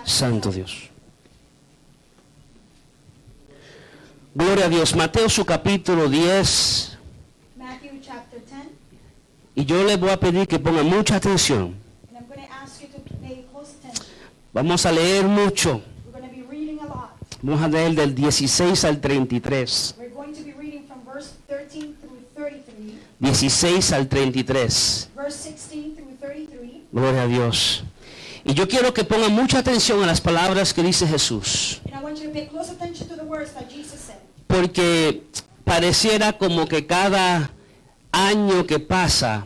Santo Dios. Gloria a Dios. Mateo su capítulo 10. Matthew chapter 10. Y yo les voy a pedir que pongan mucha atención. And I'm going to ask you to pay close attention. Vamos a leer mucho. We're going to be reading a lot. Vamos a leer del 16 al 33. We're going to be reading from verse 13 through 33. 16 al 33. Verse 16 through 33. Gloria a Dios. Y yo quiero que pongan mucha atención a las palabras que dice Jesús. And I want you to pay close attention to the words that Jesus said. Porque pareciera como que cada año que pasa,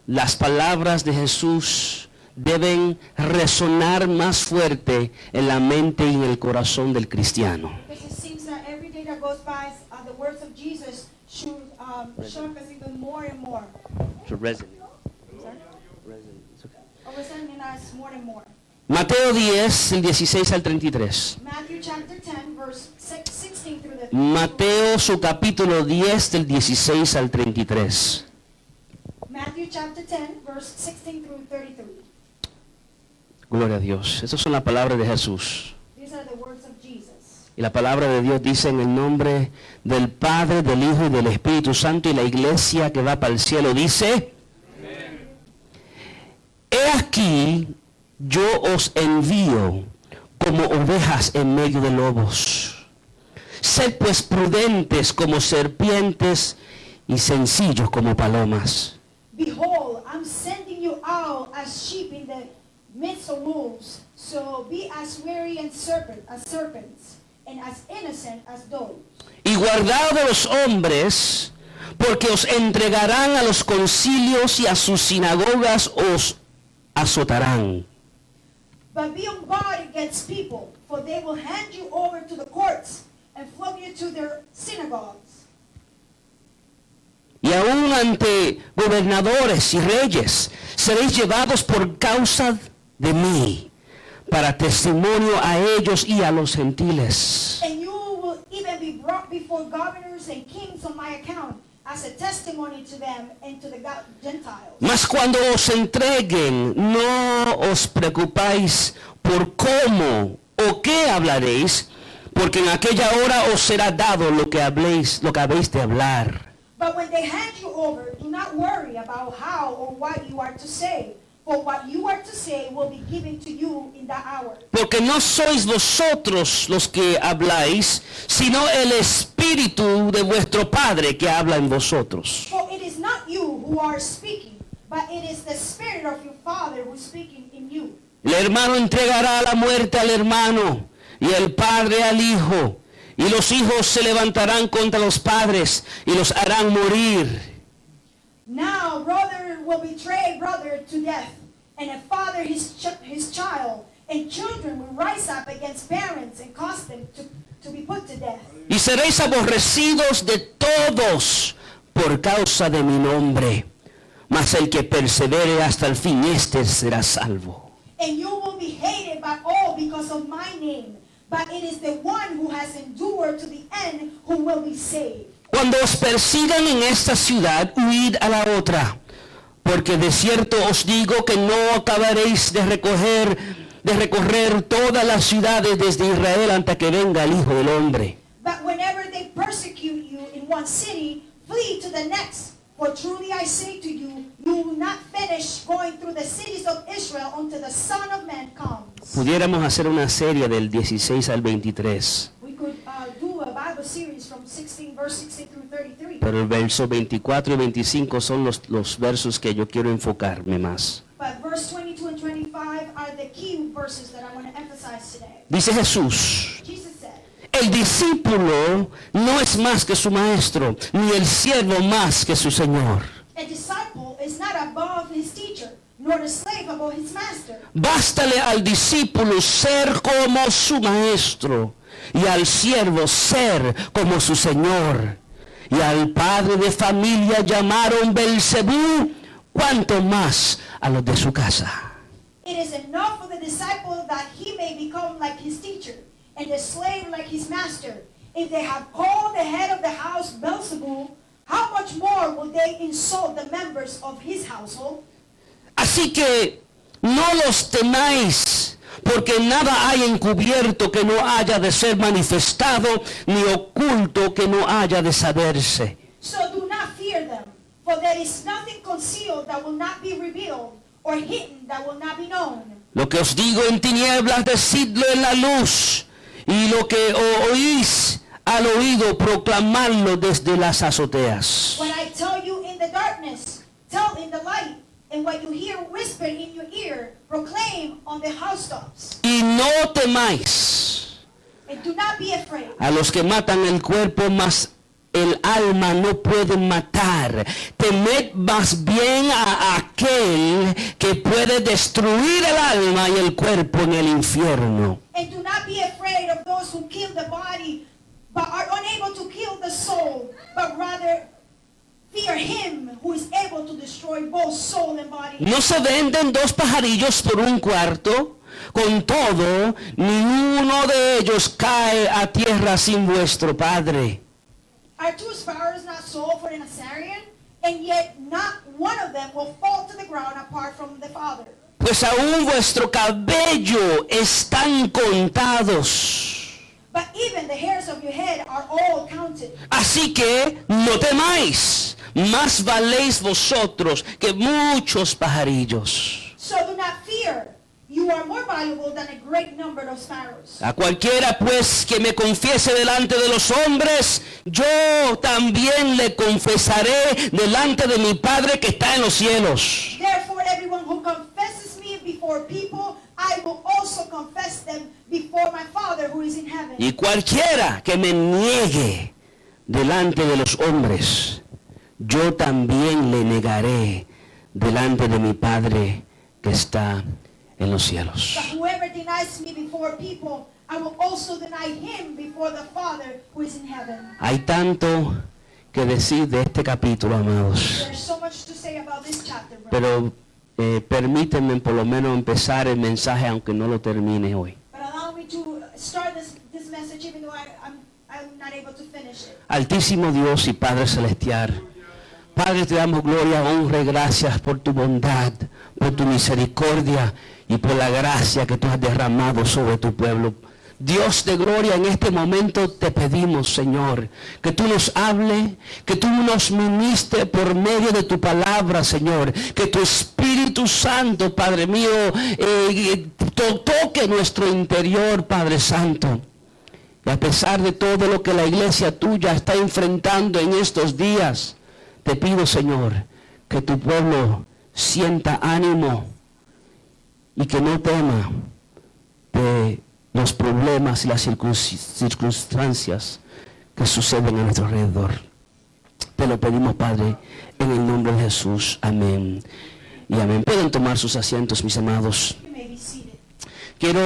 las palabras de Jesús deben resonar más fuerte en la mente y en el corazón del cristiano. Because it seems that every day that goes by, the words of Jesus should shock us even more and more. Or resonate in us more and more. Mateo 10, el 16 al 33. Matthew chapter 10, verse 16 through the Mateo su capítulo 10 del 16 al 33. Matthew chapter 10, verse 16 through 33. Gloria a Dios. Estas son las palabras de Jesús. These are the words of Jesus. Y la palabra de Dios dice en el nombre del Padre, del Hijo y del Espíritu Santo, y la iglesia que va para el cielo dice: He aquí, yo os envío como ovejas en medio de lobos. Sed pues prudentes como serpientes y sencillos como palomas. Behold, I'm sending you out as sheep in the midst of wolves. So be as wary and as serpents, and as innocent as doves. Y guardaos de los hombres, porque os entregarán a los concilios y a sus sinagogas os azotarán. But be on guard against people, for they will hand you over to the courts and flog you to their synagogues. Y aún ante gobernadores y reyes seréis llevados por causa de mí, para testimonio a ellos y a los gentiles. And you will even be brought before governors and kings on my account, as a testimony to them and to the Gentiles. Mas cuando os entreguen, no os preocupáis por cómo o qué hablaréis, porque en aquella hora os será dado lo que habéis de hablar. But when they hand you over, do not worry about how or what you are to say, for what you are to say will be given to you in that hour. Porque no sois vosotros los que habláis, sino el Espíritu de vuestro Padre que habla en vosotros. For it is not you who are speaking, but it is the Spirit of your Father who is speaking in you. El hermano entregará la muerte al hermano, y el padre al hijo, y los hijos se levantarán contra los padres, y los harán morir. Now brother will betray brother to death, and a father his child, and children will rise up against parents and cause them to be put to death. Y seréis aborrecidos de todos por causa de mi nombre, mas el que persevere hasta el fin, este será salvo. And you will be hated by all because of my name, but it is the one who has endured to the end who will be saved. Cuando os persigan en esta ciudad, huid a la otra, porque de cierto os digo que no acabaréis de recorrer todas las ciudades desde Israel hasta que venga el Hijo del Hombre. But whenever they persecute you in one city, flee to the next. For truly I say to you, you will not finish going through the cities of Israel until the Son of Man comes. Pudiéramos hacer una serie del 16 al 23, We could do a Bible series from verse 16 through 33. pero el verso 24 y 25 son los versos que yo quiero enfocarme más. But verse 22 and 25 are the key verses that I want to emphasize today. Dice Jesús: Jesus said, el discípulo no es más que su maestro, ni el siervo más que su señor. a disciple is not above his teacher, nor the slave above his master. Bástale al discípulo ser como su maestro, y al siervo ser como su señor. Y al padre de familia llamaron Belzebú, cuanto más a los de su casa. It is enough for the disciple that he may become like his teacher, and the slave like his master. If they have called the head of the house Beelzebub, how much more will they insult the members of his household? Así que no los temáis, Porque nada hay encubierto que no haya de ser manifestado, ni oculto que no haya de saberse. So do not fear them, for there is nothing concealed that will not be revealed, or hidden that will not be known. Lo que os digo en tinieblas, decidlo en la luz, y lo que oís al oído, proclamarlo desde las azoteas. What I tell you in the darkness, tell in the light, and what you hear whispered in your ear, proclaim on the housetops. Y no temáis And do not be afraid. a los que matan el cuerpo, mas el alma no pueden matar. Temed más bien a aquel que puede destruir el alma y el cuerpo en el infierno. And do not be afraid of those who kill the body, but are unable to kill the soul, but rather fear him who is able to destroy both soul and body. No se venden dos pajarillos por un cuarto. Con todo, ni uno de ellos cae a tierra sin vuestro Padre. Are two sparrows not sold for an assarian? And yet not one of them will fall to the ground apart from the Father. Pues aún vuestro cabello están contados. But even the hairs of your head are all counted. Así que no temáis, más valéis vosotros que muchos pajarillos. So do not fear. You are more valuable than a great number of sparrows. A cualquiera pues que me confiese delante de los hombres, yo también le confesaré delante de mi Padre que está en los cielos. Therefore, everyone who confesses me before people, I will also confess them before my Father who is in heaven. Y cualquiera que me niegue delante de los hombres, yo también le negaré delante de mi Padre que está en los cielos. But whoever denies me before people, I will also deny him before the Father who is in heaven. Hay tanto que decir de este capítulo, amados. There's so much to say about this chapter, brother. Pero permítanme por lo menos empezar el mensaje aunque no lo termine hoy. But allow me to start this message even though I'm not able to finish it. Altísimo Dios y Padre Celestial, Padre, te damos gloria, honra y gracias por tu bondad, por tu misericordia y por la gracia que tú has derramado sobre tu pueblo. Dios de gloria, en este momento te pedimos, Señor, que tú nos hables, que tú nos ministres por medio de tu palabra, Señor, que tu Espíritu Santo, Padre mío, toque nuestro interior, Padre Santo. Y a pesar de todo lo que la iglesia tuya está enfrentando en estos días, te pido, Señor, que tu pueblo sienta ánimo y que no tema de los problemas y las circunstancias que suceden a nuestro alrededor. Te lo pedimos, Padre, en el nombre de Jesús. Amén y amén. Pueden tomar sus asientos, mis amados. You may be seated. Quiero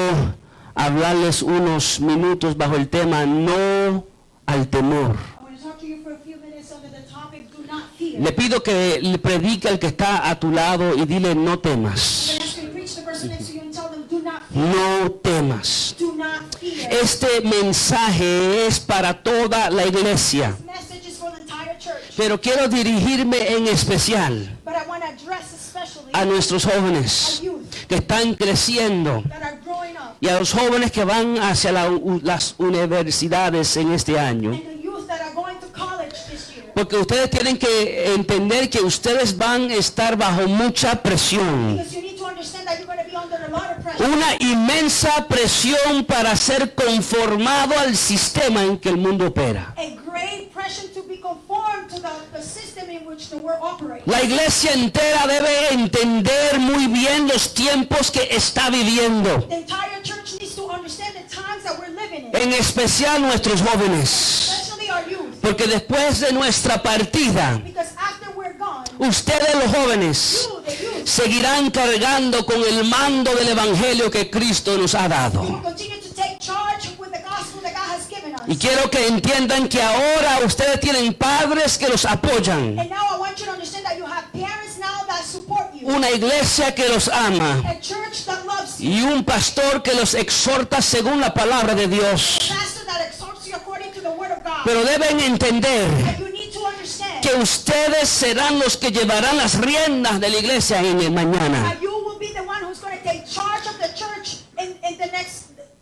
hablarles unos minutos bajo el tema No al temor. I want to talk to you for a few minutes under the topic, do not fear. Le pido que le predique al que está a tu lado y dile no I'm temas. going to ask you to preach the person next to you and tell them, do not fear. No temas. Do not fear. Este mensaje es para toda la iglesia, This message is for the entire church. pero quiero dirigirme en especial But I want to address especially a nuestros our jóvenes youth que están creciendo that are growing up y a los jóvenes que van hacia las universidades en este año. and the youth that are going to college this year. Porque ustedes tienen que entender que ustedes van a estar bajo mucha presión. Because you need to understand that you're going to be under a lot of pressure. Una inmensa presión para ser conformado al sistema en que el mundo opera. A great pressure to be conformed to the system in which the world operates. La iglesia entera debe entender muy bien los tiempos que está viviendo, The entire church needs to understand the times that we're living in. en especial nuestros jóvenes. Especially our youth. Porque después de nuestra partida, Because after we're gone, ustedes los jóvenes you, the youth, seguirán cargando con el mando del evangelio que Cristo nos ha will dado. continue to take charge with the gospel that God has given us. Y quiero que entiendan que ahora ustedes tienen padres que los apoyan, And now I want you to understand that you have parents now that support you. una iglesia que los ama A church that loves you. y un pastor que los exhorta según la palabra de Dios. A pastor that exhorts you according to the word of God. Pero deben entender And you need to understand que ustedes serán los que llevarán las riendas de la iglesia en el mañana. that you will be the one who's going to take charge of the church in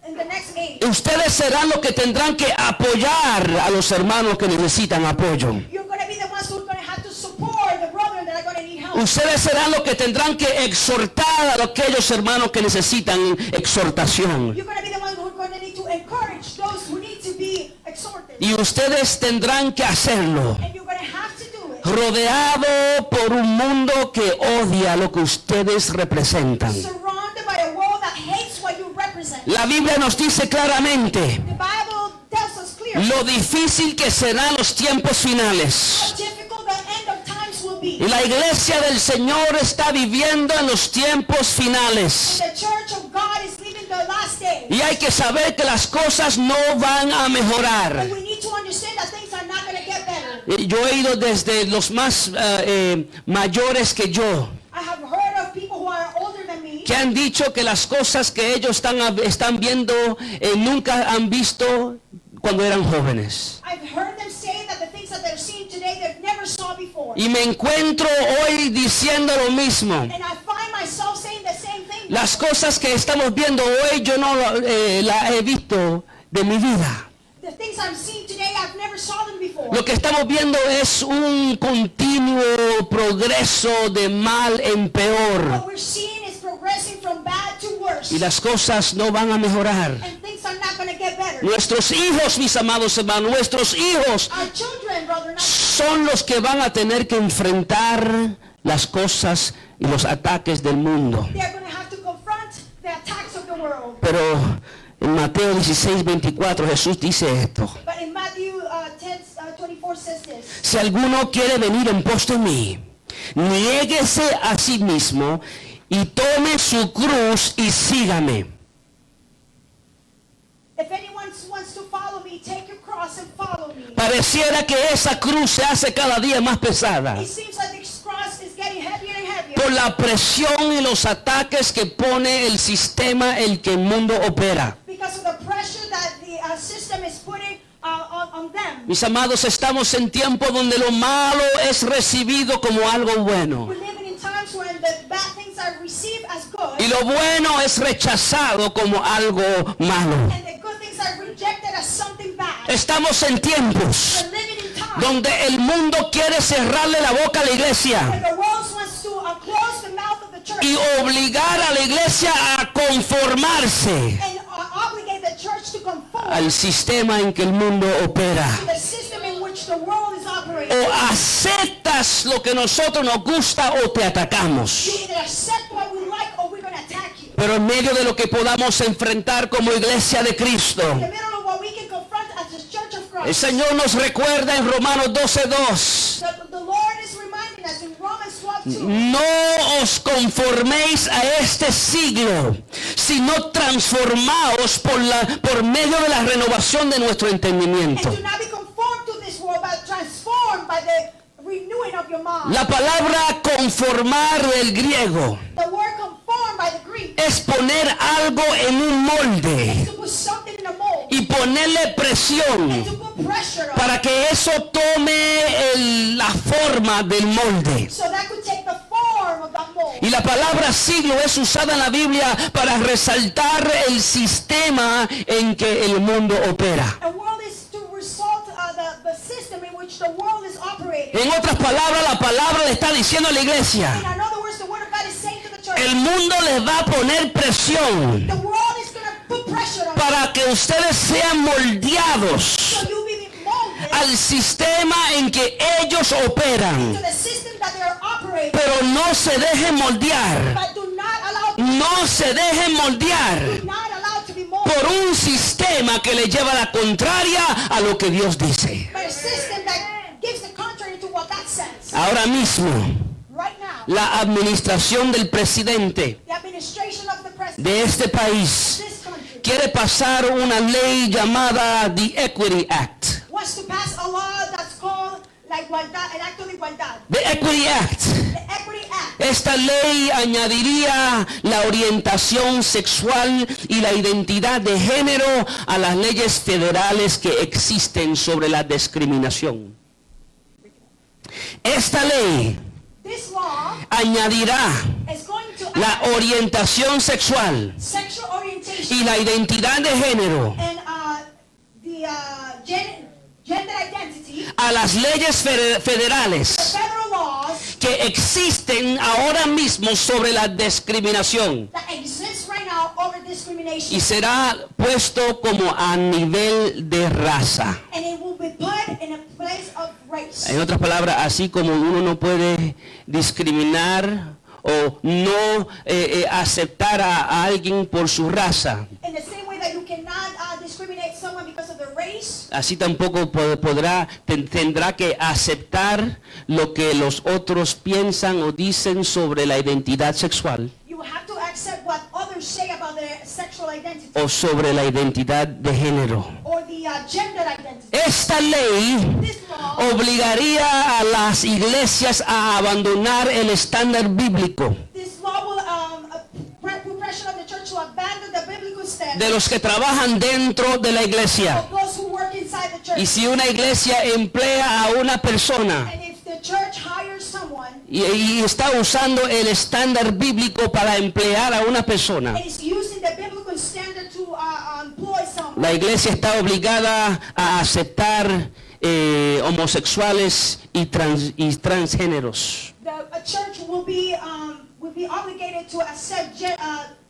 in the next age. Ustedes serán los que tendrán que apoyar a los hermanos que necesitan apoyo. You're going to be the ones who are going to have to support the brethren that are going to need help. Ustedes serán los que tendrán que exhortar a aquellos hermanos que necesitan exhortación. You're going to be the ones who are going to need to encourage those who need to be exhorted. Y ustedes tendrán que hacerlo And you're going to have to do it. rodeado por un mundo que odia lo que ustedes representan. Surrounded by a world that hates what you represent. La Biblia nos dice claramente The Bible tells us clearly lo difícil que serán los tiempos finales. how difficult the end of times will be. Y la iglesia del Señor está viviendo en los tiempos finales. The church of God is living the last day. Y hay que saber que las cosas no van a mejorar. And we need to understand that things are not going to get better. Yo he ido desde los más mayores que yo, I have heard of people who are older than me que han dicho que las cosas que ellos están viendo nunca han visto cuando eran jóvenes. I've heard them say that the things that they're seeing today they've never saw before. Y me encuentro hoy diciendo lo mismo. And I find myself saying the same thing. Las cosas que estamos viendo hoy yo no las he visto de mi vida. The things I'm seeing today I've never saw them before. Lo que estamos viendo es un continuo progreso de mal en peor. What we're seeing is progressing from bad to worse. Y las cosas no van a mejorar. And things are not going to get better. Nuestros hijos, mis amados hermanos, nuestros hijos Our children, brother, not son los que van a tener que enfrentar las cosas y los ataques del mundo. they're going to have to confront the attacks of the world. Pero en Mateo 16:24 Jesús dice esto: But in Matthew 10:24 says this. si alguno quiere venir en pos de mí, niéguese a sí mismo y tome su cruz y sígame. If anyone wants to follow me, take your cross and follow me. Pareciera que esa cruz se hace cada día más pesada It seems like this cross is getting heavier and heavier. por la presión y los ataques que pone el sistema en que el mundo opera. Because of the pressure that the system is putting on them. Mis amados, estamos en tiempos donde lo malo es recibido como algo bueno We're living in times when the bad things are received as good y lo bueno es rechazado como algo malo. and the good things are rejected as something bad. Estamos en tiempos We're living in times donde el mundo quiere cerrarle la boca a la iglesia where the world wants to close the mouth of the church y obligar a la iglesia a conformarse and obligate the church to conform al sistema en que el mundo opera. to the system in which the world is operating. O aceptas lo que a nosotros nos gusta o te atacamos. You either accept what we like or we're going to attack you. Pero en medio de lo que podamos enfrentar como iglesia de Cristo, In the middle of what we can confront as the church of el Christ. Señor nos recuerda en Romanos 12:2. The Lord is reminding us in Romans 12:2. No os conforméis a este siglo, sino transformaos por medio de la renovación de nuestro entendimiento. And do not be conformed to this world, but transformed by the renewing of your mind. La palabra conformar del griego The word conform by the Greek es poner algo en un molde is to put something in a mold y ponerle and presión to put pressure on para que eso tome la forma del molde. so that could take the form of that mold. Y la palabra siglo es usada en la Biblia para resaltar el sistema en que el mundo opera. A world is to result the system in which the world is operating. En otras palabras, la palabra le está diciendo a la iglesia: In other words, the word of God is saying to the church, el mundo les va a poner presión the world is going to put pressure on you para que ustedes sean moldeados so you be molded al sistema en que ellos operan. to the system that they are operating. Pero no se dejen moldear, But do not allow no se dejen moldear to be molded por un sistema que le lleva a la contraria a lo que Dios dice. by a system that gives the contrary to what God says. Ahora mismo, Right now, la administración del presidente the administration of the president de este país of this country quiere pasar una ley llamada the Equity Act. wants to pass a law that's called like igualdad, el acto de igualdad. The Equity Act. The Equity Act. Esta ley añadiría la orientación sexual y la identidad de género a las leyes federales que existen sobre la discriminación. Esta ley This law añadirá is going to la orientación sexual sexual orientation y la identidad de género and the gender identity, a las leyes federales federal laws que existen ahora mismo sobre la discriminación that exist right now over discrimination, y será puesto como a nivel de raza. and it will be put in a place of race. En otras palabras, así como uno no puede discriminar o no aceptar a alguien por su raza, In the same way that you cannot discriminate someone because of their race, así tampoco tendrá que aceptar lo que los otros piensan o dicen sobre la identidad sexual you have to accept what others say about their sexual identity o sobre la identidad de género. or the gender identity. Esta ley This law, obligaría a las iglesias a abandonar el estándar bíblico this law will put pressure on the church to abandon the biblical standard de los que trabajan dentro de la iglesia. of those who work inside the church. Y si una iglesia emplea a una persona And if the church hires someone y está usando el estándar bíblico para emplear a una persona, and is using the biblical standard to employ someone, la iglesia está obligada a aceptar homosexuales y transgéneros. a church will be obligated to accept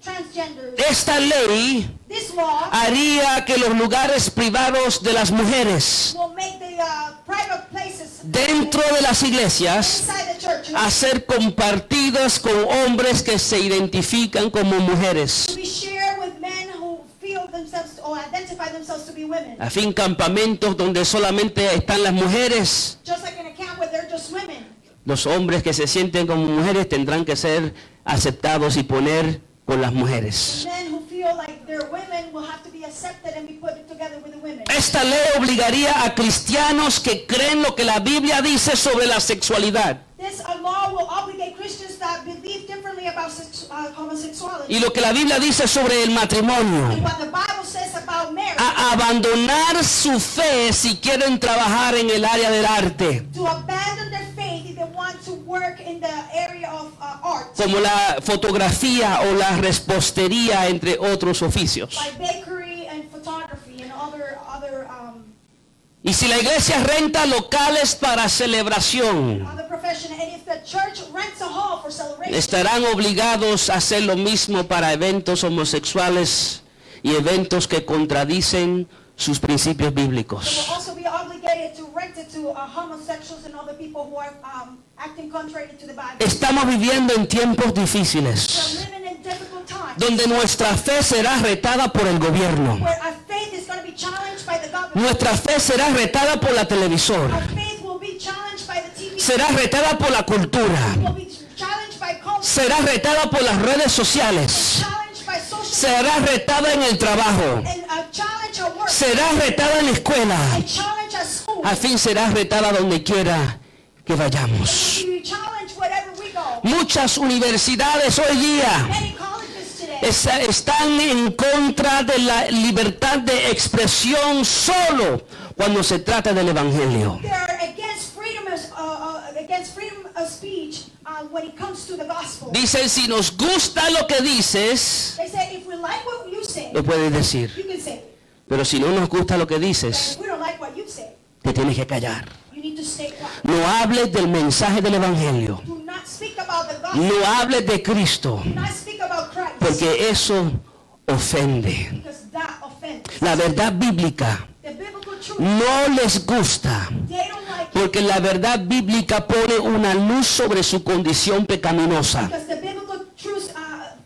transgenders. Esta ley This law haría que los lugares privados de las mujeres will make the private places dentro de las iglesias inside the church a ser compartidas con hombres que se identifican como mujeres. to be shared with men who feel themselves or identify themselves to be women. A fin, campamentos donde solamente están las mujeres. Just like in a camp where they're just women. Los hombres que se sienten como mujeres tendrán que ser aceptados y poner con las mujeres. Men who feel like they're women will have to be accepted and be put together with the women. Esta ley obligaría a cristianos que creen lo que la Biblia dice sobre la sexualidad This law will obligate Christians that believe differently about homosexuality y lo que la Biblia dice sobre el matrimonio and what the Bible says about marriage, a abandonar su fe si quieren trabajar en el área del arte, to abandon their faith if they want to work in the area of art, como la fotografía o la repostería, entre otros oficios. like bakery and photography and other Y si la iglesia renta locales para celebración, profession. And if the church rents a hall for celebration, estarán obligados a hacer lo mismo para eventos homosexuales y eventos que contradicen sus principios they bíblicos. will also be obligated to rent it to homosexuals and other people who are acting contrary to the Bible. Estamos viviendo en tiempos We're difíciles, living in difficult times donde nuestra fe será retada por el gobierno. where our faith is going to be challenged by the government. Nuestra fe será retada por la televisora. Our faith will be challenged by the TV. Será retada por la cultura. Will be challenged by culture. Será retada por las redes sociales. Challenged by social Será retada en el trabajo. and challenge our work. Será retada en la escuela. And challenge our school. Al fin será retada donde quiera que vayamos. We challenge wherever we go. Muchas universidades hoy día Many colleges today están en contra de la libertad de expresión solo cuando se trata del evangelio. they are against freedom of speech when it comes to the gospel. Dicen, si nos gusta lo que dices, They say if we like what you say, lo puedes decir. you can say it. Pero si no nos gusta lo que But dices, if we don't like what you say, te tienes que callar. you need to stay quiet. No hables del mensaje del evangelio. Do not speak about the gospel. No hables de Cristo, Do not speak about Christ. porque eso ofende. Because that offends. La verdad bíblica The biblical truth, no les gusta, they don't like it. porque la verdad bíblica pone una luz sobre su condición pecaminosa Because the biblical truth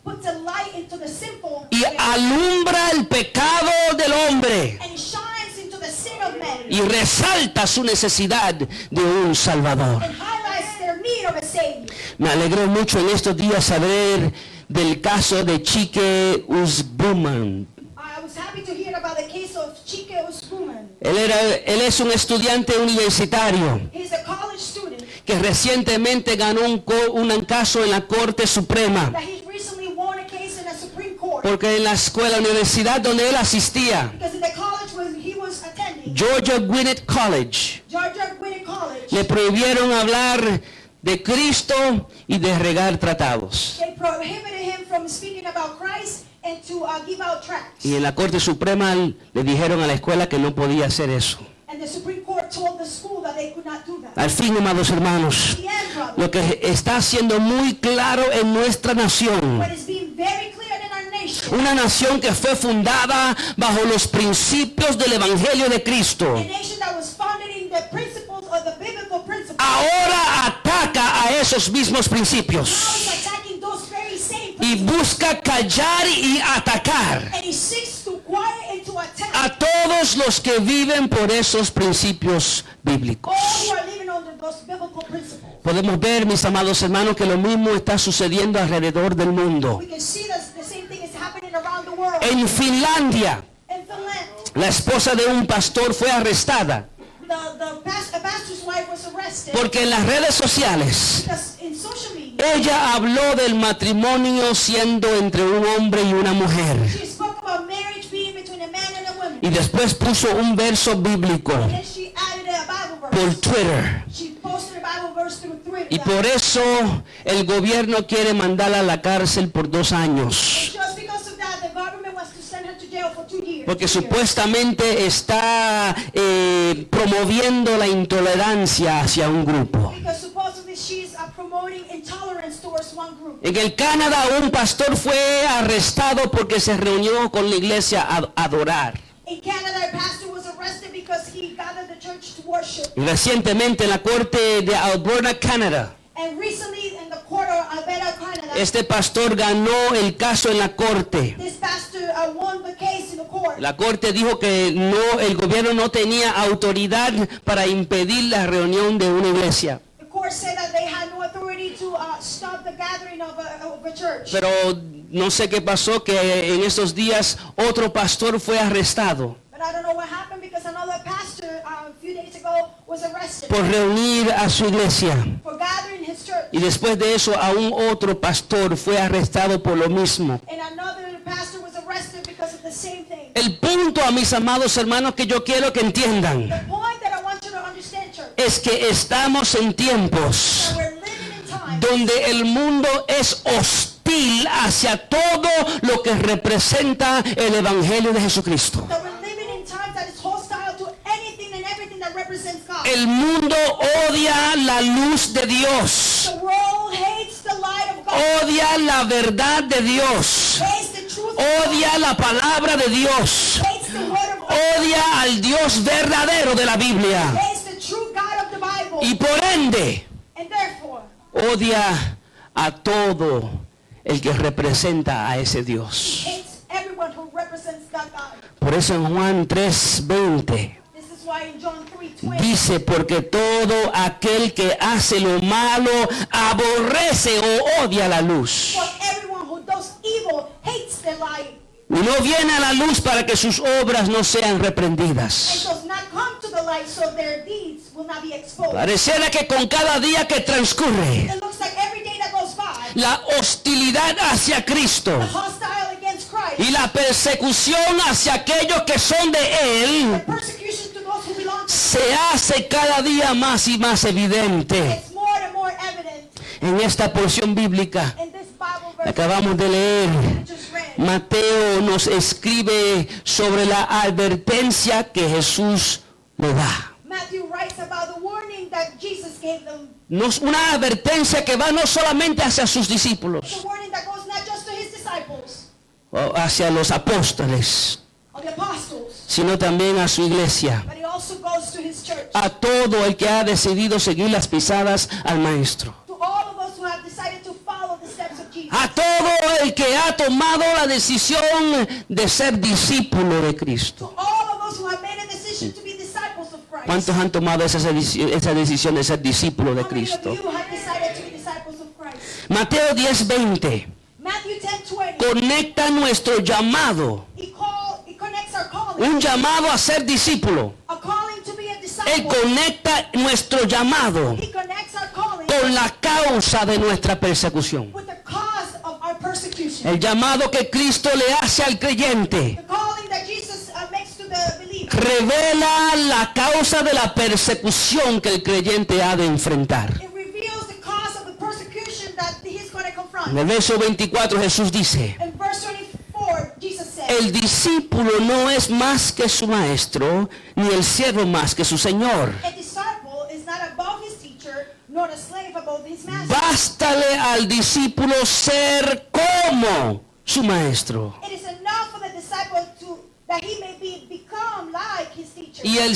puts a light into the sinful y alumbra el pecado del hombre and it shines into the sin of men y resalta su necesidad de un Salvador. and highlights their need of a Savior. Me alegró mucho en estos días saber del caso de Chike Usbuman. I was happy to hear about the case of Chike Usbuman. Él es un estudiante universitario He's a college student que recientemente ganó un caso en la Corte Suprema, that he recently won a case in the Supreme Court porque en la universidad donde él asistía, because in the college where he was attending, Georgia Gwinnett College, Georgia Gwinnett College, le prohibieron hablar de Cristo y de regar tratados. They prohibited him from speaking about Christ and to give out tracts. Y en la Corte Suprema le dijeron a la escuela que no podía hacer eso. And the Supreme Court told the school that they could not do that. Al fin, amados hermanos, The end, brother. lo que está siendo muy claro en nuestra nación, What is being very clear in our nation, una nación que fue fundada bajo los principios del Evangelio de Cristo, a nation that was founded in the principles of the biblical principles, ahora ataca a esos mismos now principios is attacking those very same y principles. busca callar y atacar And he seeks to quiet and to attack a todos los que viven por esos principios bíblicos. all who are living under those biblical principles. Podemos ver, mis amados hermanos, que lo mismo está sucediendo alrededor del mundo. We can see that the same thing is happening around the world. En Finlandia, In Finland, la esposa de un pastor fue arrestada a pastor's wife was arrested porque en las redes sociales because in social media ella habló del matrimonio siendo entre un hombre y una mujer. she spoke about marriage being between a man and a woman. Y después puso un verso bíblico And then she added a Bible por verse. Twitter. She posted a Bible verse through Twitter. Y por eso el gobierno quiere mandarla a la cárcel por 2 años. Just because of that, the government wants to send her to jail for 2 years. Porque supuestamente está promoviendo la intolerancia hacia un grupo. Because supposedly she's promoting intolerance towards one group. En el Canadá un pastor fue arrestado porque se reunió con la iglesia a adorar. In Canada, a pastor was arrested because he gathered the church to worship. Y recientemente en la corte de Alberta, Canadá, And recently in the court of Alberta, Canada, este pastor ganó el caso en la corte. this pastor won the case in the court. La corte dijo que el gobierno no tenía autoridad para impedir la reunión de una iglesia. The court said that they had no authority to stop the gathering of a church. Pero no sé qué pasó, que en esos días otro pastor fue arrestado But I don't know what happened because another pastor a few days ago was arrested por reunir a su iglesia. for gathering his church. Y después de eso aún otro pastor fue arrestado por lo mismo. And another pastor was arrested because of the same thing. El punto, a mis amados hermanos, que yo quiero que entiendan The point that I want you to understand, church, es que estamos en tiempos that we're living in times donde el mundo es hostil hacia todo lo que representa el Evangelio de Jesucristo. that we're living in times that is hostile to anything and everything that represents God. El mundo odia la luz de Dios, The world hates the light of God. odia la verdad de Dios, Hates the truth of God. odia la palabra de Dios, Hates the word of God. odia al Dios verdadero de la Biblia Hates the true God of the Bible. y por ende And therefore, odia a todo el que representa a ese Dios. hates everyone who represents that God. Por eso en Juan 3:20 This is why in John 3:20, dice, porque todo aquel que hace lo malo aborrece o odia la luz. for everyone who does evil hates the light Y no viene a la luz para que sus obras no sean and reprendidas. does not come to the light so their deeds will not be exposed. Pareciera que con cada día que transcurre, It looks like every day that goes by, la hostilidad hacia Cristo the hostile against Christ, y la persecución hacia aquellos que son de the Él persecution to those who belong to se hace cada día más y más evidente. it's more and more evident En esta porción bíblica in this Bible que verse acabamos de leer, we just read. Mateo nos escribe sobre la advertencia que Jesús le da. Matthew writes about the warning that Jesus gave them. Una advertencia que va no solamente hacia sus It's discípulos, a warning that goes not just to his disciples o hacia los apóstoles, or the apostles, sino también a su iglesia, but it also goes to his church. a todo el que ha decidido seguir las pisadas al Maestro, To all of us who have decided to follow the steps of Jesus. a todo el que ha tomado la decisión de ser discípulo de Cristo. To all of us who have made a decision to be disciples of Christ. ¿Cuántos han tomado esa decisión de ser discípulo de How many of Cristo? you have decided to be disciples of Christ? Mateo 10:20 Matthew 10:20. conecta nuestro llamado, It connects our calling. un llamado a ser discípulo. A calling to be a Él disciple. conecta nuestro llamado He connects our calling con la causa de nuestra persecución. with the cause of our persecution. El llamado que Cristo le hace al creyente The calling that Jesus makes to the believer revela la causa de la persecución que el creyente ha de enfrentar. it reveals the cause of the persecution En el verso 24 Jesús dice, In verse 24, Jesus said, el discípulo no es más que su maestro, ni el siervo más que su señor. a disciple is not above his teacher, nor a slave above his master. Bástale al discípulo ser como su maestro. It is enough for the disciple that he may become like his teacher, Y el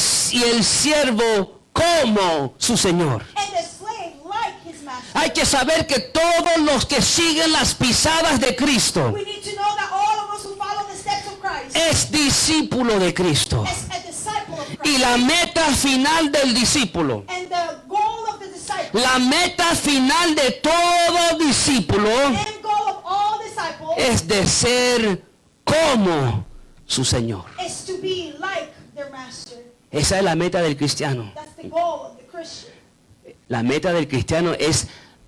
siervo como su señor. and the slave like his master. Hay que saber que todos los que siguen las pisadas de Cristo We need to know that all of us who follow the steps of Christ es discípulo de Cristo. is a disciple of Christ. Y la meta final del discípulo, And the goal of the disciple, la meta final de todo discípulo the end goal of all disciples, es de ser como su Señor. is to be like their master. Esa es la meta del cristiano. That's the goal of the Christian. La meta del cristiano es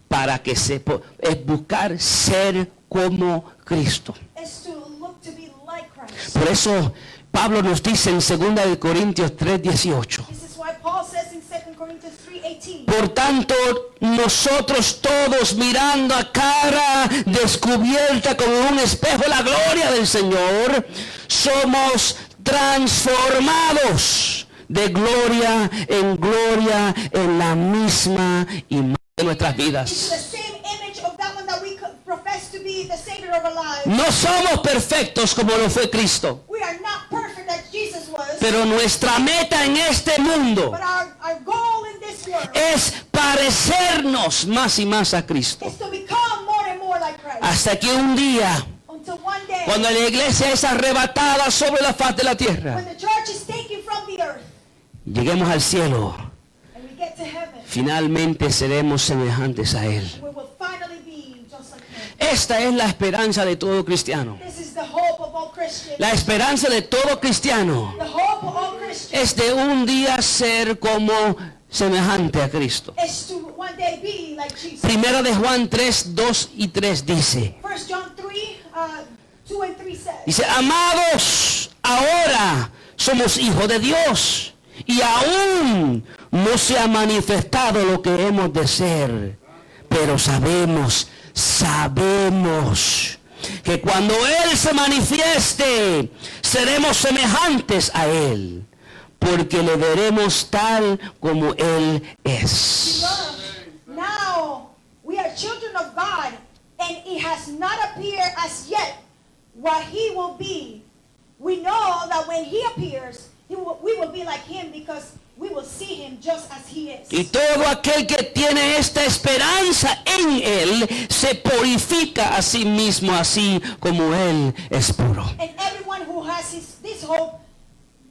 para que es buscar ser como Cristo. Is to look to be like Christ. Por eso Pablo nos dice en 2 de Corintios 3:18. This is why Paul says in 2 Corinthians 3:18. Por tanto, nosotros todos mirando a cara descubierta como un espejo la gloria del Señor, somos transformados de gloria en la misma imagen de nuestras Into vidas. the same image of that one that we profess to be the Savior of our lives. No somos perfectos como lo fue Cristo, We are not perfect as Jesus was, pero nuestra meta en este mundo but our goal in this world es parecernos más y más a Cristo. is to become more and more like Christ. Hasta que un día, Until one day, cuando la iglesia es arrebatada sobre la faz de la when tierra, the church is taken from the earth lleguemos al cielo, and we get to heaven, finalmente seremos semejantes a Él. we will finally be just like Him. Esta es la esperanza de todo cristiano. This is the hope of all Christians. La esperanza de todo cristiano The hope of all Christians es de un día ser como semejante a Cristo. is to one day be like Jesus. Primera de Juan 3, 2 y 3 dice, 1 John 3, 2 and 3 says, dice, amados, ahora somos hijos de Dios y aún no se ha manifestado lo que hemos de ser, pero sabemos que cuando Él se manifieste, seremos semejantes a Él, porque le veremos tal como Él es. Beloved, now we are children of God, and it has not appeared as yet what He will be. We know that when He appears, we will be like Him, because we will see Him just as He is. Y todo aquel que tiene esta esperanza en Él se purifica a sí mismo, así como Él es puro. And everyone who has this hope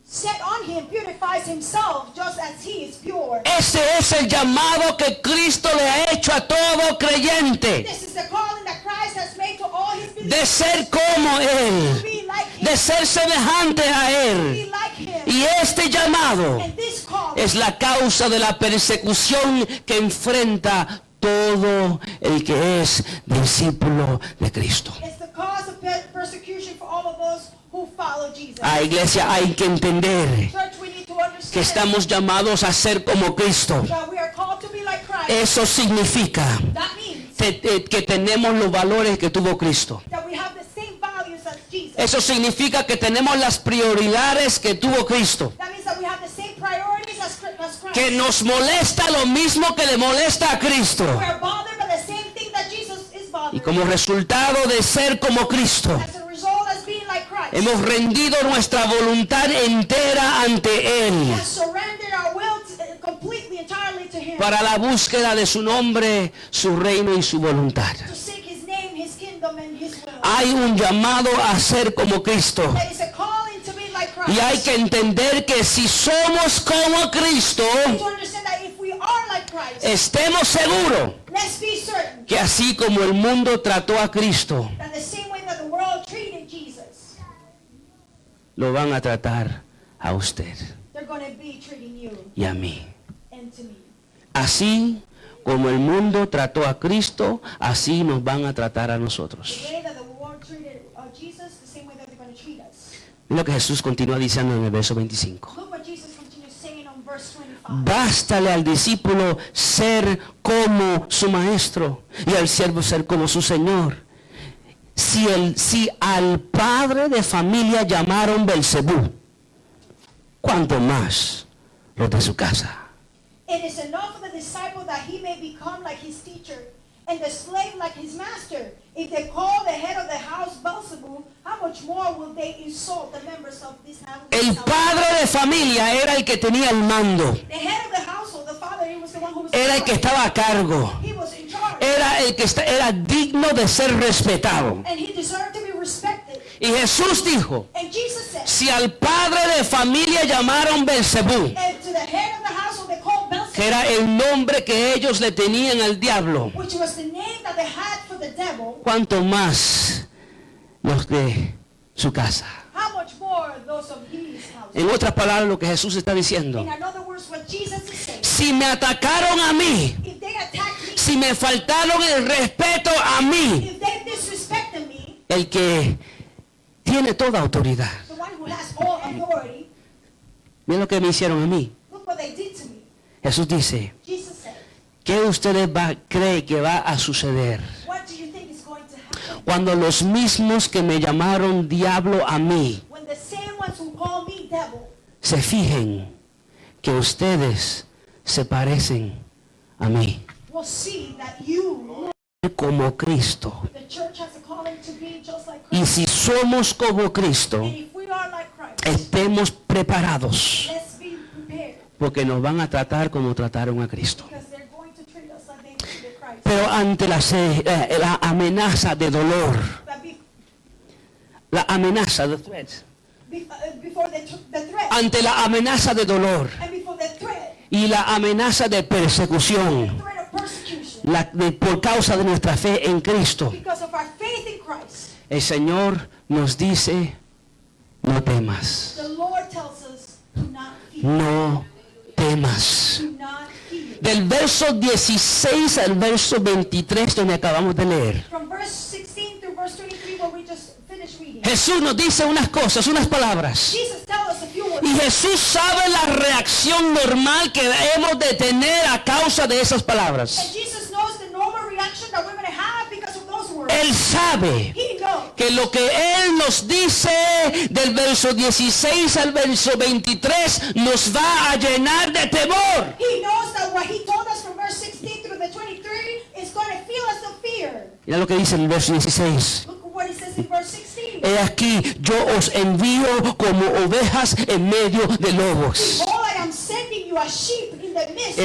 set on Him purifies himself just as He is pure. Ese es el llamado que Cristo le ha hecho a todo creyente, This is the calling that Christ has made to all His de believers. ser como Él, Be like Him. de ser semejante a Be Él. like Him. Y este llamado And this call es la causa de la persecución que enfrenta todo el que es discípulo de Cristo. is the cause of persecution for all of us who follow Jesus. Iglesia, hay que entender Church, we need to que understand estamos llamados a ser como Cristo. that we are called to be like Christ. Eso significa That means que tenemos los valores que tuvo Cristo. that we have the same values as Jesus. Eso significa que tenemos las prioridades que tuvo Cristo. That means that we have the same priorities as Christ. Que nos molesta lo mismo que le molesta a Cristo. We are bothered by the same thing that Jesus is Y bothered. como resultado de ser como Cristo, As a result, as being like Christ, hemos rendido nuestra voluntad entera ante we Él have surrendered our will completely, entirely to Him. para la búsqueda de su nombre, su reino y su voluntad. To seek His name, His kingdom, and His will. Hay un llamado a ser como Cristo. There is a calling to be like Christ. Y hay que entender que si somos como Cristo, to understand that if we are like Christ, estemos seguros let's be certain que así como el mundo trató a Cristo, that the same way that the world treated Jesus, lo van a tratar a usted they're going to be treating you y a mí. and to me. Así como el mundo trató a Cristo, así nos van a tratar a nosotros. The way that the world treated Jesus, the same way that they're going to treat us. Lo que Jesús continúa diciendo en el verso 25. Look what Jesus continues saying on verse 25. Bástale al discípulo ser como su maestro y al siervo ser como su señor. Si al padre de familia llamaron Belcebú, ¿cuánto más los de su casa? It is enough for the disciple that he may become like his teacher, and the slave like his master. If they call the head of the house Beelzebub, how much more will they insult the members of this house? El padre de familia era el que tenía el mando, The head of the household, the father, he was the one who was era el in que charge. estaba a cargo, He was in charge, era el que era digno de ser respetado. and he deserved to be respected. Y Jesús dijo, And Jesus said, si al padre de familia llamaron Belcebú, and to the head of the household they called Beelzebub, que era el nombre que ellos le tenían al diablo, which was the name that they had for the devil, ¿cuánto más los de su casa? how much more those of his house? En otras palabras, lo que Jesús está diciendo, In other words, what Jesus is saying, si me atacaron a mí, if they attack me, si me faltaron el respeto a mí, if they disrespected me, el que tiene toda autoridad, the one who has all authority, miren lo que me hicieron a mí. look what they did to me. Jesús dice, Jesus said, ¿qué ustedes creen que va a suceder what do you think is going to happen cuando los mismos que me llamaron diablo a mí when the same ones who call me devil se fijen que ustedes se parecen a mí will see that you, como Cristo? the church has a calling to be just like Y Christ. si somos como Cristo, And if we are like Christ, estemos preparados, let's be prepared, porque nos van a tratar como trataron a Cristo. because they're going to treat us like they treated Christ. Pero ante la amenaza de dolor, But la amenaza de threat, before the threat, ante la amenaza de dolor and before the threat, y la amenaza de persecución, threat of persecution, por causa de nuestra fe en Cristo, because of our faith in Christ, el Señor nos dice, no temas, the Lord tells us, do not fear, no temas. do not fear. Del verso 16 al verso 23 donde acabamos de leer, From verse 16 through verse 23, where we just finished reading, Jesús nos dice unas cosas, unas palabras. Jesus tells us a few words. Y Jesús sabe la reacción normal que hemos de tener a causa de esas And palabras. Jesus knows the normal reaction that we're going to have because of those words. Él sabe He knows que lo que Él nos dice del verso 16 al verso 23 nos va a llenar de temor. He knows that what he told us from verse 16 through the 23 is going to fill us with fear. Mira lo que dice en el verso 16. Look at what he says in verse 16. He aquí, yo os envío como ovejas en medio de lobos. Behold, I am sending you as sheep in the midst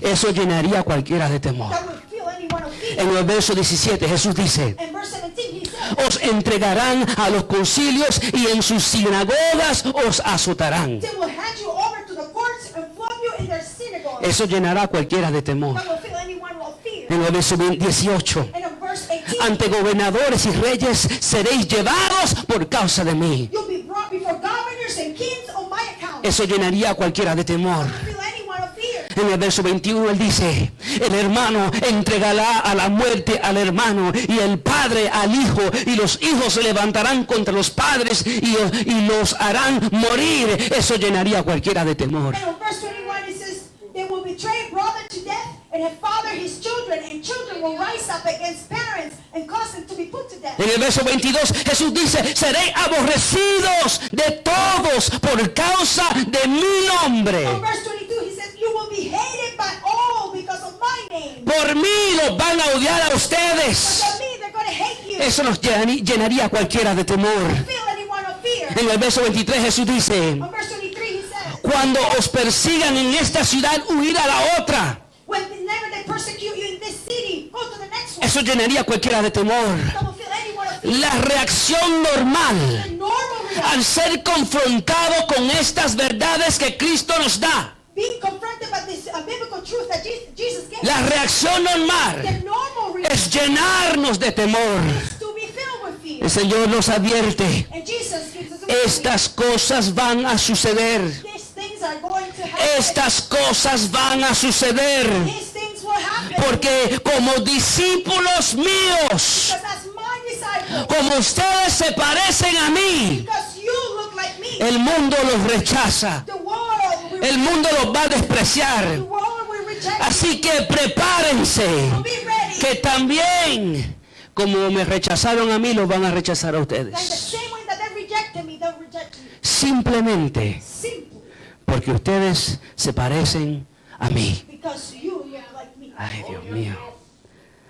Eso llenaría a cualquiera de temor. that will fill anyone of fear. En el verso 17 Jesús dice, And verse 17 he says, os entregarán a los concilios y en sus sinagogas os azotarán. they will hand you over to the courts and flog you in their synagogues. Eso llenará a cualquiera de temor. That will fill anyone with fear. En el verso 18, And in verse 18, ante gobernadores y reyes seréis llevados por causa de mí. you'll be brought before governors and kings on my account. Eso llenaría a cualquiera de temor. That will fill anyone of fear. En el verso 21 él dice, el hermano entregará a la muerte al hermano y el padre al hijo y los hijos se levantarán contra los padres y los harán morir. Eso llenaría a cualquiera de temor. And in verse 21 it says, they will betray brother to death and have father his children, and children will rise up against parents and cause them to be put to death. En el verso 22 Jesús dice, seréis aborrecidos de todos por causa de mi nombre. In verse 22 he says, you will be hated by all because of my name. Por mí los van a odiar a But ustedes. for me they're going to hate you. Eso nos llenaría a cualquiera de temor. Fill anyone of fear. En el verso 23 Jesús dice, In verse 23 he says, cuando os persigan en esta ciudad, huid a la otra. whenever they persecute you in this city, go to the next one. Eso llenaría a cualquiera de temor. That will fill anyone of fear. La reacción normal The normal reaction, al ser confrontado con estas verdades que Cristo nos da. being confronted by this biblical truth that Jesus gave La us, reacción normal the normal reaction es llenarnos de temor. is to be filled with fear. El Señor nos advierte, And Jesus gives us a warning. estas cosas van a suceder. These things are going to happen. Estas cosas van a suceder. These things will happen. Porque como discípulos míos, Because as my disciples, como ustedes se parecen a mí, because you look like me, el mundo los rechaza. the world will El mundo los va a The despreciar. world will reject you. Así que prepárense, So be ready. que también, como me rechazaron a mí, los van a rechazar a Like the ustedes. same way that they rejected me, they'll reject you. Simplemente Simple. porque ustedes se parecen a mí. Because you look like me. Ay, Dios mío.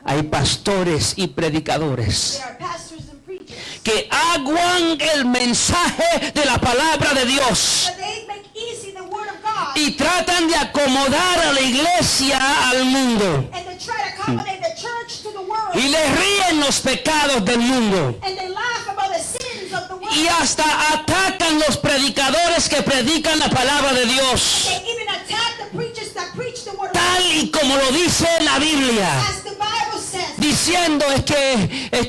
Hay pastores y predicadores There are pastors and preachers. que aguan el mensaje de la palabra de Dios But they make easy the word of God. y tratan de acomodar a la iglesia al mundo. And they try to accommodate the church to the world. Y les ríen los pecados del mundo. And they laugh about the sins of the world. Y hasta atacan los predicadores que predican la palabra de Dios. They even attack the preachers that preach the word of God. Tal y como lo dice la Biblia. As the Bible says. Diciendo es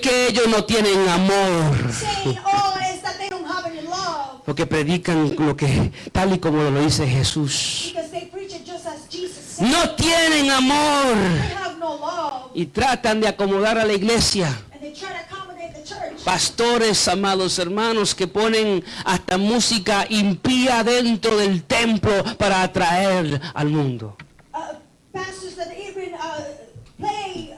que ellos no tienen amor. Saying, oh, it's that they don't have any love. Porque predican lo que tal y como lo dice Jesús. Because they preach it just as Jesus said. No tienen amor. They have no love. Y tratan de acomodar a la iglesia. And they try to accommodate the church. Pastores, amados hermanos, que ponen hasta música impía dentro del templo para atraer al mundo. Pastors that even play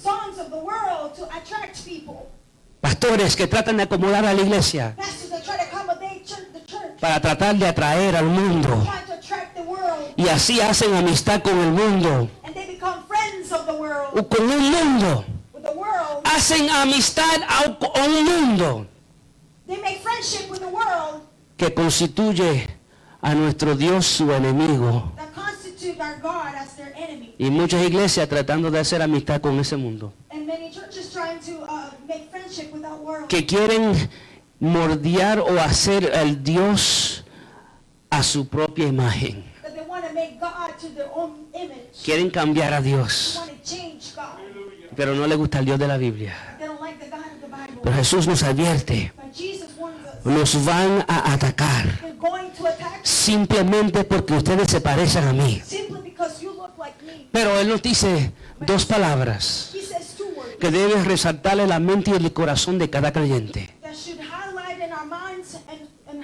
songs of the world to attract people. Pastores que tratan de acomodar a la iglesia Pastors that try to accommodate the church. para tratar de atraer al mundo. Try to attract the world. Y así hacen amistad con el mundo. And they become friends of the world. O con un mundo. With the world. Hacen amistad a un mundo They make friendship with the world que constituye a nuestro Dios su enemigo. that constitute our God as their enemy. Y muchas iglesias tratando de hacer amistad con ese mundo. And many churches trying to make friendship with that world. Que quieren moldear o hacer al Dios a su propia imagen. That they want to make God to their own image. Quieren cambiar a They Dios. want to change God. Pero no les gusta el Dios de la Biblia. They don't like the God of the Bible. Pero Jesús nos advierte. But Jesus warns us. Nos van a atacar. They're going to attack Simplemente porque ustedes se parecen a mí. simply because you look like me. Pero Él nos dice dos palabras He says two words que deben resaltarle la mente y el corazón de cada creyente. that should highlight in our minds and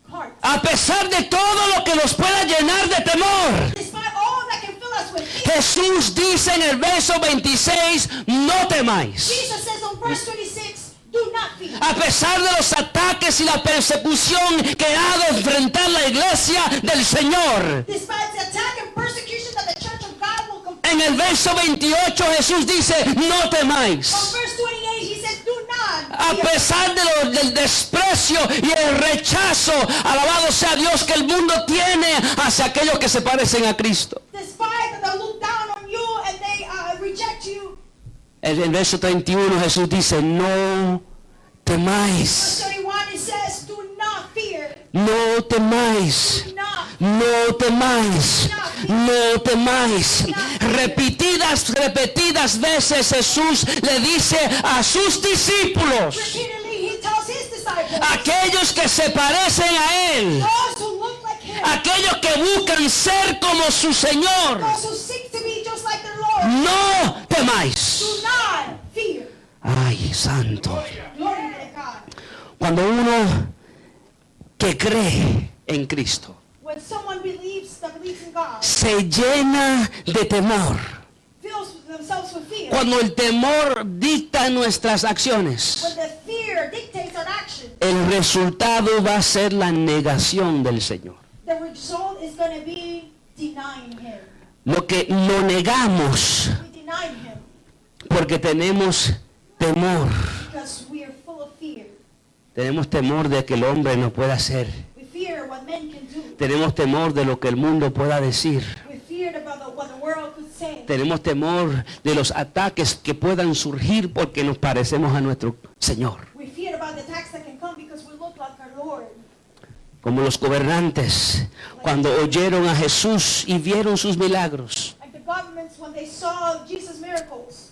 hearts. A pesar de todo lo que nos pueda llenar de temor, Despite all that can fill us with fear, Jesús dice en el verso 26, no temáis. Jesus says on verse 26, do not fear. A pesar de los ataques y la persecución que ha de enfrentar la iglesia del Señor. Despite the attack and persecution that the church of God will confront. En el verso 28 Jesús dice, no On temáis. verse 28, he says, do not A fear. pesar del desprecio y el rechazo, alabado sea Dios, que el mundo tiene hacia aquellos que se parecen a Cristo. Despite that they look down on you and they reject you. En el verso 31 Jesús dice, no temáis, Verse 31, it says, do not fear. no temáis, Do not. no temáis, no temáis. Repetidas veces Jesús le dice a sus discípulos, Repeatedly, he tells his disciples, aquellos que se parecen a Él, those who look like him, aquellos que buscan ser como su Señor, those who seek to be just like their Lord, no temáis. do not fear. Ay, santo. Glory to God. Cuando uno que cree en Cristo When someone believes in God, se llena de temor, fills themselves with fear. cuando el temor dicta nuestras acciones, When the fear dictates our action, el resultado va a ser la negación del Señor. the result is going to be denying him. Lo negamos We deny him porque tenemos temor. because we are full of fear. Tenemos temor de que el hombre no pueda hacer. We fear what men can do. Tenemos temor de lo que el mundo pueda decir. We feared about what the world could say. Tenemos temor de los ataques que puedan surgir porque nos parecemos a nuestro Señor. We feared about the attacks that can come because we look like our Lord. Como los gobernantes, cuando oyeron a Jesús y vieron sus milagros. Like the governments when they saw Jesus' miracles.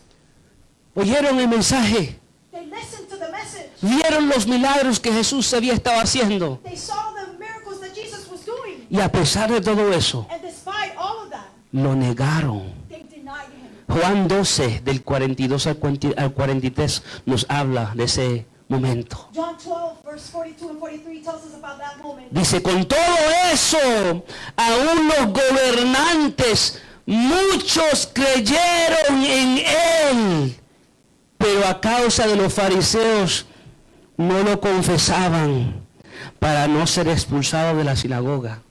Oyeron el mensaje, They listened to the message. vieron los milagros que Jesús había estado haciendo. They saw the miracles that Jesus was doing. Y a pesar de todo eso, And despite all of that, lo negaron. they denied him. Juan 12, del 42 al 43, nos habla de ese momento. John 12, verse 42 and 43 tells us about that moment. Dice, con todo eso, aún los gobernantes, muchos creyeron en él, pero a causa de los fariseos no lo confesaban para no ser expulsados de la sinagoga.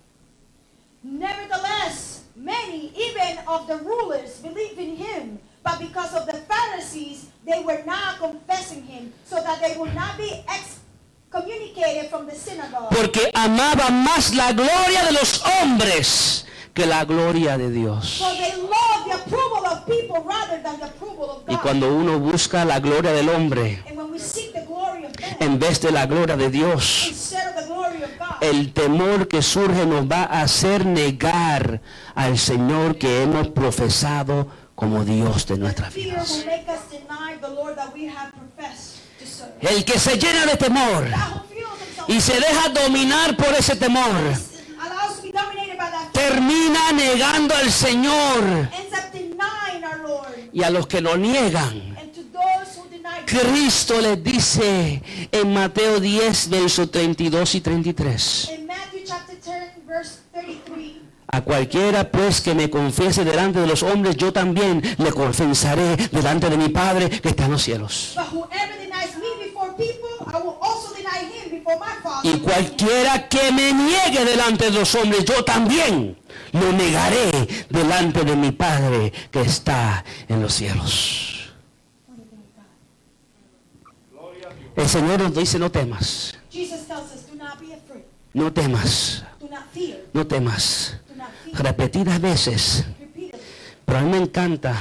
Nevertheless, many, even of the rulers, believed in him, but because of the Pharisees, they were not confessing him, so that they would not be excommunicated from the synagogue. Porque amaba más la gloria de los hombres que la gloria de Dios. For they love the approval of people rather than the approval of Y God. cuando uno busca la gloria del hombre And when we seek the glory of man en vez de la gloria de Dios, instead of the glory of God, el temor que surge nos va a hacer negar al Señor que hemos profesado como Dios de nuestras fear vidas. will make us deny the Lord that we have professed to serve. El que se llena de temor That who feels himself y se deja dominar por ese temor, allows to be dominated by that fear, termina negando al Señor. ends up denying our Lord. Y a los que lo niegan, And to those who deny God, Cristo les dice en Mateo 10, versos 32 y 33. in Matthew chapter 10, verse 33, A cualquiera pues que me confiese delante de los hombres, yo también le confesaré delante de mi Padre que está en los cielos. but whoever denies me before people, I will also deny him before my Father. Y cualquiera que me niegue delante de los hombres, yo también lo negaré delante de mi Padre que está en los cielos. El Señor nos dice, no temas, Jesus tells us, do not be afraid, no temas, do not fear, no temas. do not fear. Repetidas veces. Repeatedly. Pero a mí me encanta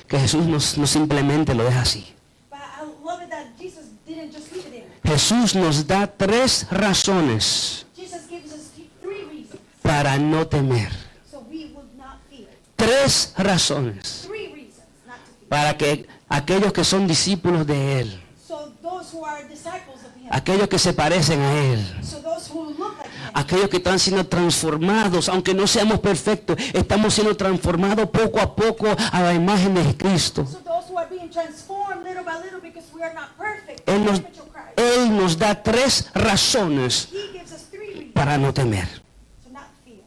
que Jesús no simplemente lo deja así. But I love it that Jesus didn't just leave it there. Jesús nos da 3 razones Jesus gives us 3 reasons para no temer. so we would not fear. 3 razones 3 reasons not to fear. para que aquellos que son discípulos de Él, So those who are disciples of him, aquellos que se parecen a Él, so those who look like him, aquellos que están siendo transformados, aunque no seamos perfectos, estamos siendo transformados poco a poco a la imagen de Cristo. so those who are being transformed little by little because we are not perfect. Él in the nos, image of Christ. Él nos da 3 razones He gives us 3 reasons para no temer. to not fear.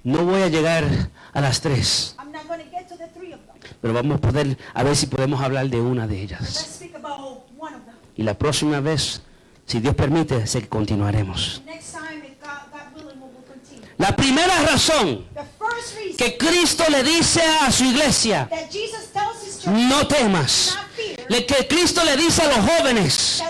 No voy a llegar a las 3, I'm not going to get to the 3 of them. pero vamos a poder, a ver si podemos hablar de una de But ellas. let's speak about one of them. Y la próxima vez, si Dios permite, sé que continuaremos. Next time, if God willing, we will continue. La primera razón The first reason que Cristo le dice a su iglesia, that Jesus tells his church no temas. not fear, Que Cristo le dice a los jóvenes,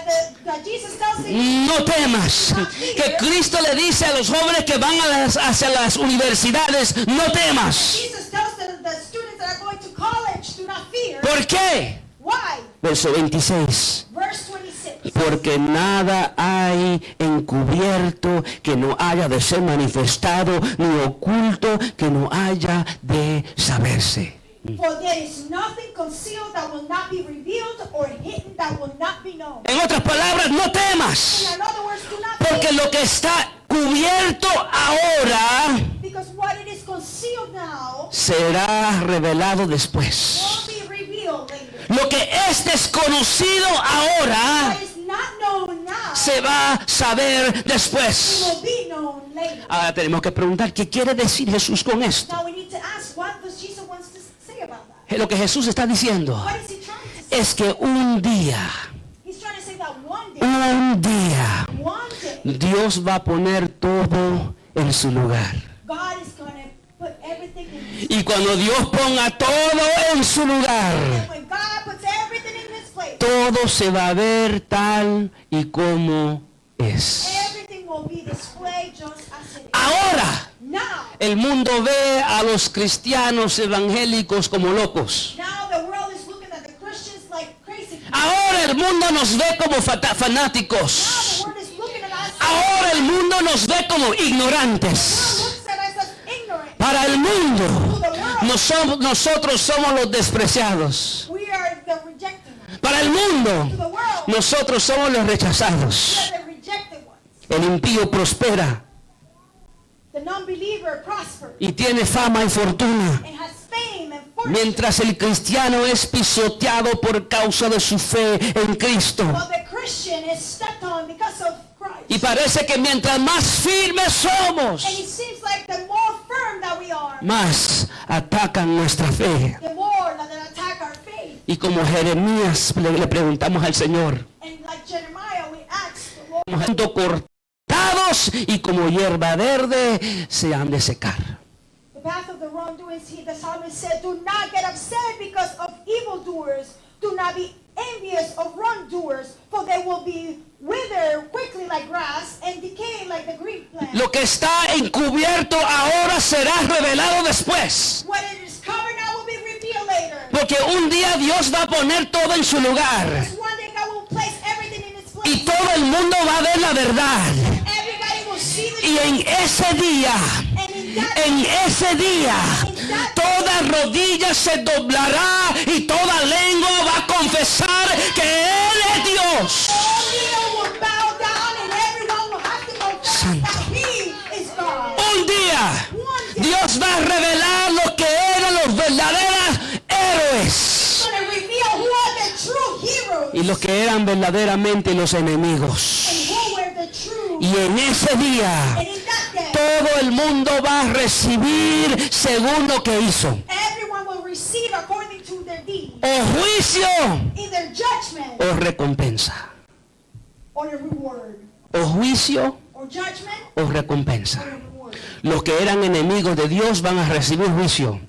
that Jesus tells the no temas. Que Cristo le dice a los jóvenes que van hacia las universidades, no temas. Jesus tells the students that are going to college, do not fear. ¿Por qué? Why? Verso 26. Verse 26. Porque nada hay encubierto que no haya de ser manifestado, ni oculto que no haya de saberse. For there is nothing concealed that will not be revealed or hidden that will not be known. En otras palabras, no temas. In other words, do not Porque fear. lo que está cubierto ahora Because what it is concealed now será revelado después. will be revealed later. Lo que es desconocido ahora What is not known now se va a saber después. will be known later. Ahora tenemos que preguntar, ¿qué quiere decir Jesús con esto? Now we need to ask, what does Jesus want to say about that? Lo que Jesús está diciendo What is he trying to say? es que un día, He's trying to say that one day, Dios va a poner todo en su lugar. God is going to put everything in his Y cuando Dios ponga todo en su lugar, And when God puts everything in his place, todo se va a ver tal y como es. everything will be displayed just as it is. Ahora, Now, el mundo ve a los cristianos evangélicos como locos. now the world is looking at the Christians like crazy people. Ahora el mundo nos ve como Now fanáticos. the world is looking at us. Ahora el mundo nos ve como The ignorantes. world looks at us as ignorant. Para el mundo, To the world, nosotros somos los despreciados. we are the rejected ones. Para el To mundo, the world, nosotros somos los we rechazados. are the rejected ones. El impío prospera The non-believer prospers y tiene fama y fortuna, and has fame and fortune. mientras el cristiano es pisoteado por causa de su fe en Cristo. While the Christian is stepped on because of Christ. Y parece que mientras más firmes somos, And it seems like the more firm that we are, más atacan nuestra fe. the more that they attack our faith. Y como Jeremías le preguntamos al Señor, And like Jeremiah, we ask the Lord, siendo cortados y como hierba verde se han de secar. the path of the wrongdoers, the psalmist said, do not get upset because of evildoers. Do not be envious of wrongdoers, for they will be withered quickly like grass and decay like the green plant. Lo que está encubierto ahora será revelado después. What it is covered now will be revealed later. Porque un día Dios va a poner todo en su lugar. Because one day God will place everything in its place. Y todo el mundo va a ver la verdad. Everybody will see the Y en ese día, and in that en ese día, toda rodilla se doblará y toda lengua va a confesar que Él es Dios. all knee will bow down and everyone will have to confess Santo. that He is God. Un día, One day Dios va a revelar lo que eran los verdaderos héroes He's going to reveal who are the true heroes y los que eran verdaderamente los enemigos. and who were the true. Y en ese día, And in that day, todo el mundo va a recibir según lo que hizo. everyone will receive according to their deed, O juicio either judgment o recompensa. or a reward. O juicio Or judgment o recompensa. or a reward. Los que eran enemigos de Dios van a recibir juicio.